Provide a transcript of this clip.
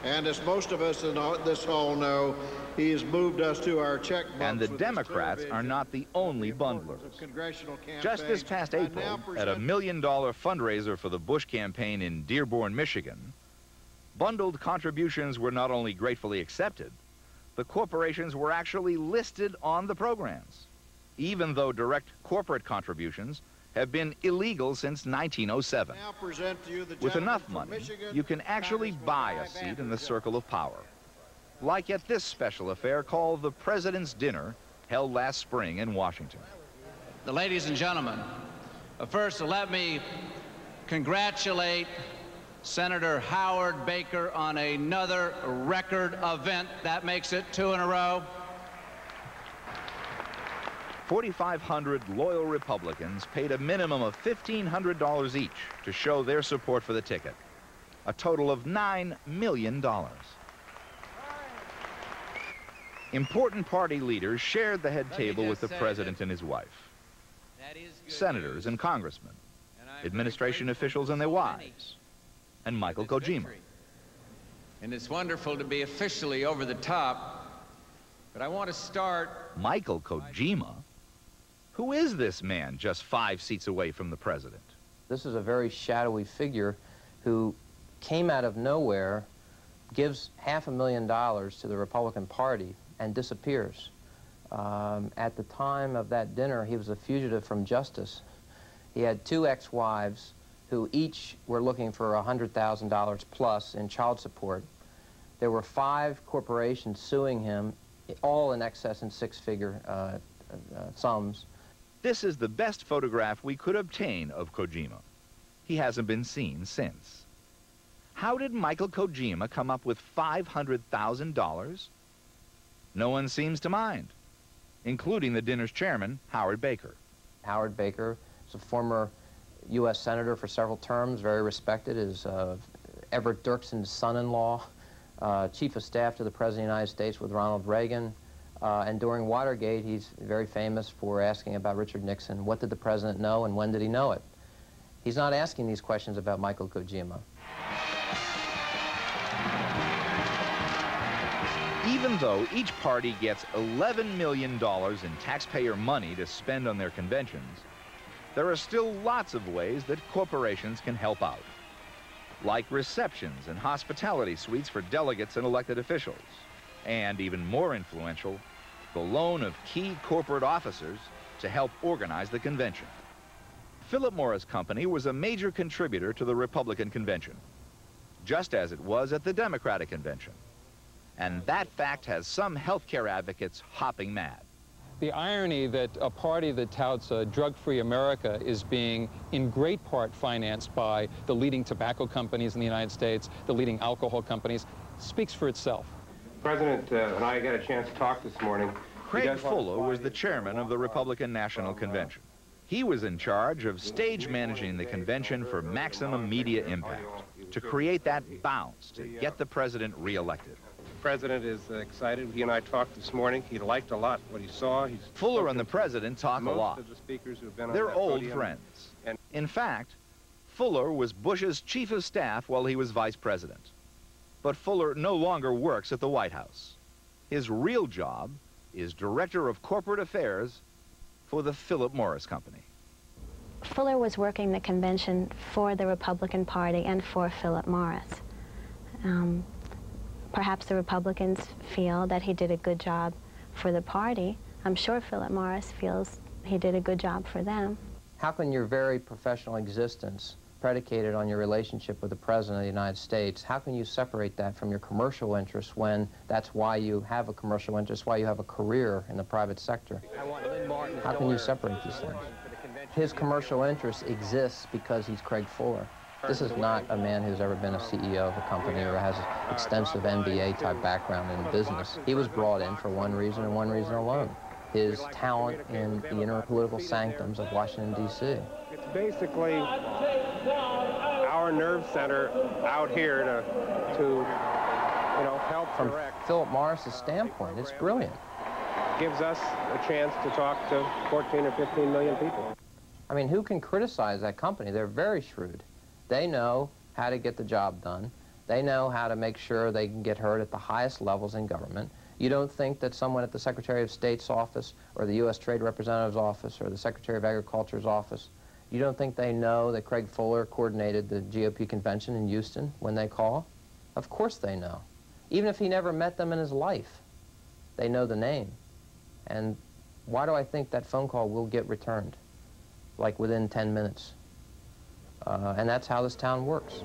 And as most of us in this hall know, he has moved us to our checkbooks. And the Democrats are not the only bundlers. Just this past April, at a $1 million fundraiser for the Bush campaign in Dearborn, Michigan, bundled contributions were not only gratefully accepted, the corporations were actually listed on the programs, even though direct corporate contributions have been illegal since 1907. With enough money, you can actually buy a seat in the circle of power, like at this special affair called the President's Dinner, held last spring in Washington. Ladies and gentlemen, first let me congratulate Senator Howard Baker on another record event. That makes it 2 in a row. 4,500 loyal Republicans paid a minimum of $1,500 each to show their support for the ticket, a total of $9 million. Important party leaders shared the head table with the president and his wife. Senators and congressmen, administration officials and their wives, and Michael Kojima. And it's wonderful to be officially over the top, but I want to start... Michael Kojima? Who is this man just 5 seats away from the president? This is a very shadowy figure who came out of nowhere, gives $500,000 to the Republican Party, and disappears. At the time of that dinner, he was a fugitive from justice. He had 2 ex-wives who each were looking for $100,000 plus in child support. There were 5 corporations suing him, all in excess in 6-figure sums. This is the best photograph we could obtain of Kojima. He hasn't been seen since. How did Michael Kojima come up with $500,000? No one seems to mind, including the dinner's chairman, Howard Baker. Howard Baker is a former U.S. senator for several terms, very respected, is Everett Dirksen's son-in-law, chief of staff to the President of the United States with Ronald Reagan. And during Watergate, he's very famous for asking about Richard Nixon. What did the president know and when did he know it? He's not asking these questions about Michael Kojima. Even though each party gets $11 million in taxpayer money to spend on their conventions, there are still lots of ways that corporations can help out, like receptions and hospitality suites for delegates and elected officials, and even more influential, the loan of key corporate officers to help organize the convention. Philip Morris Company was a major contributor to the Republican convention, just as it was at the Democratic convention. And that fact has some healthcare advocates hopping mad. The irony that a party that touts a drug-free America is being in great part financed by the leading tobacco companies in the United States, the leading alcohol companies, speaks for itself. President and I got a chance to talk this morning. Craig Fuller was the chairman of the Republican National Convention. He was in charge of stage managing the convention for maximum media impact, to create that bounce to get the president reelected. The president is excited. He and I talked this morning. He liked a lot what he saw. Fuller and the president talk a lot. Most of the speakers who've been on They're that old podium. friends. In fact, Fuller was Bush's chief of staff while he was vice president. But Fuller no longer works at the White House. His real job is Director of Corporate Affairs for the Philip Morris Company. Fuller was working the convention for the Republican Party and for Philip Morris. Perhaps the Republicans feel that he did a good job for the party. I'm sure Philip Morris feels he did a good job for them. How can your very professional existence, predicated on your relationship with the President of the United States, how can you separate that from your commercial interests when that's why you have a commercial interest, why you have a career in the private sector? How can you separate these things? His commercial interest exists because he's Craig Fuller. This is not a man who's ever been a CEO of a company or has an extensive MBA-type background in business. He was brought in for one reason and one reason alone: his talent in the inner political sanctums of Washington, D.C. It's basically our nerve center out here to help From direct. Philip Morris's standpoint, it's brilliant. Gives us a chance to talk to 14 or 15 million people. I mean, who can criticize that company? They're very shrewd. They know how to get the job done. They know how to make sure they can get heard at the highest levels in government. You don't think that someone at the Secretary of State's office or the U.S. Trade Representative's office or the Secretary of Agriculture's office, you don't think they know that Craig Fuller coordinated the GOP convention in Houston when they call? Of course they know. Even if he never met them in his life, they know the name. And why do I think that phone call will get returned? Like within 10 minutes. And that's how this town works.